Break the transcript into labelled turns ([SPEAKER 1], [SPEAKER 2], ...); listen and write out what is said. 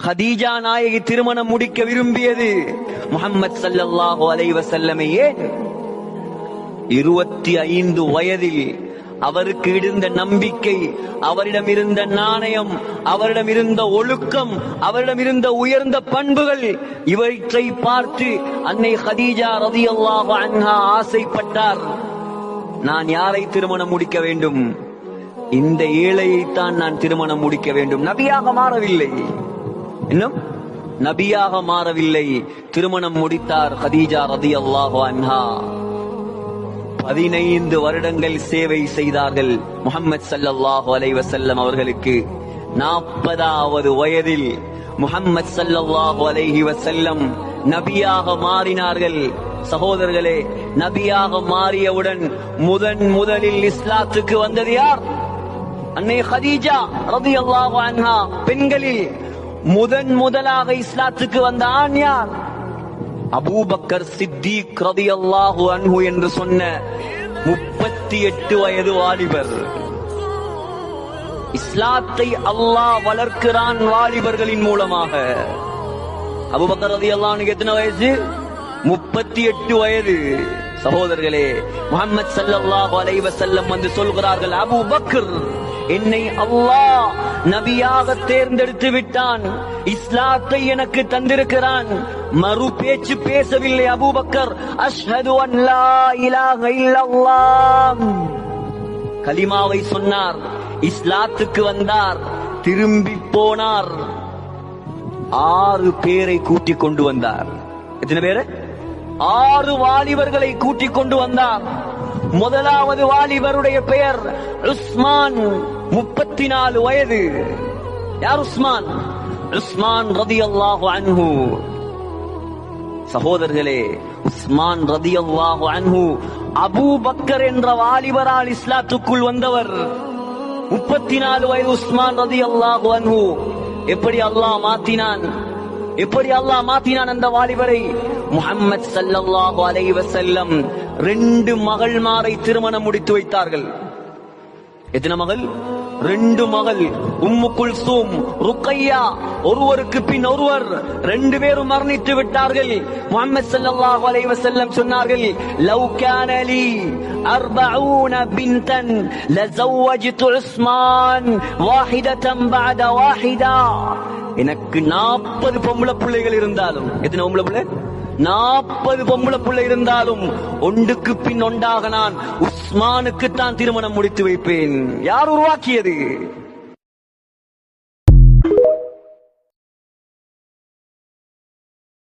[SPEAKER 1] Khadija நாயகி திருமணம் முடிக்க விரும்பியது முஹம்மது ஸல்லல்லாஹு அலைஹி வஸல்லமையே. 25 வயதில் அவருக்கு இருந்த நம்பிக்கை, அவரிடம் இருந்த நாணயம், அவரிடம் இருந்த ஒழுக்கம், அவரிடம் இருந்த உயர்ந்த பண்புகள், இவற்றை பார்த்து அன்னை ஹதீஜா ரலியல்லாஹு அன்ஹா ஆசைப்பட்டார். நான் யாரை திருமணம் முடிக்க வேண்டும்? இந்த ஏழையைத்தான் நான் திருமணம் முடிக்க வேண்டும். நபியாக மாறவில்லை, இன்னும் நபியாக மாறவில்லை. திருமணம் முடித்தார் ஹதீஜா ரலியல்லாஹு அன்ஹா. 15 வருடங்கள் சேவை செய்தார்கள் முஹம்மது ஸல்லல்லாஹு அலைஹி வஸல்லம் அவர்களுக்கு. 40வது வயதில் முஹம்மது ஸல்லல்லாஹு அலைஹி வஸல்லம் நபியாக மாறினார்கள். சகோதரர்களே, நபியாக மாறியவுடன் முதலில் இஸ்லாத்துக்கு வந்தது யார்? அன்னை ஹதீஜா ரலியல்லாஹு அன்ஹா. பெண்களில் முதலாக இஸ்லாத்துக்கு வந்த ஆண் யார்? அபூபக்கர் சித்திக் ரலியல்லாஹு அன்ஹு என்று சொன்ன 38 வயது வாலிபர். இஸ்லாத்தை அல்லாஹ் வளர்க்கிறான் வாலிபர்களின் மூலமாக. அபூபக்கர் ரலியல்லாஹு அன்ஹு எத்தனை வயசு? 38 வயது. சகோதரர்களே, முஹம்மது ஸல்லல்லாஹு அலைஹி வஸல்லம் வந்து சொல்கிறார்கள், அபூபக்கர், என்னை அல்லாஹ் நபியாக தேர்ந்தெடுத்து விட்டான், இஸ்லாத்தை எனக்கு தந்திருக்கிறான். மறு பேச்சு பேசவில்லை அபூபக்கர். அஷ்ஹது அன் லா இலாஹ இல்லல்லாஹ், கலிமாவை சொன்னார், இஸ்லாத்துக்கு வந்தார், திரும்பி போனார். 6 பேரை கூட்டிக் கொண்டு வந்தார். எத்தனை பேரு? 6 வாலிபர்களை கூட்டிக் கொண்டு வந்தார். முதலாவது வாலிபருடைய பெயர் உஸ்மான், 34 வயது. யார் உஸ்மான்? உஸ்மான் ரலியல்லாஹு அன்ஹு. சகோதரர்களே, உஸ்மான் ரலியல்லாஹு அன்ஹு அபூபக்கர் என்ற வாலிபரால் இஸ்லாத்துக்குள் வந்தவர். 34 வயது உஸ்மான் ரலியல்லாஹு அன்ஹு. எப்படி அல்லாஹ் மாத்தினான், எப்படி அல்லாஹ் மாத்தினான் அந்த வாலிபரை? முஹம்மது ஸல்லல்லாஹு அலைஹி வஸல்லம் 2 மகள்மாரை திருமணம் முடித்து வைத்தார்கள். எத்தனை மகள்? 2 மகள். உம்மு குல்சூம், ருக்கையா, ஒருவருக்கு பின் ஒருவர் 2 பேரும் மரணித்து விட்டார்கள். முஹம்மது ஸல்லல்லாஹு அலைஹி வஸல்லம் சொன்னார்கள், லவ் கான லீ 40 பின்தன் லஸவஜ்து உஸ்மான் வாஹிதத்தன் பஅத வாஹிதா. எனக்கு 40 பொம்பளை பிள்ளைகள் இருந்தாலும், எத்தனை பொம்பளை பிள்ளை? 40 பொம்பளை பிள்ளை இருந்தாலும் ஒன்றுக்கு பின் ஒன்றாக நான் உஸ்மானுக்கு தான் திருமணம் முடித்து வைப்பேன். யார் உருவாக்கியது?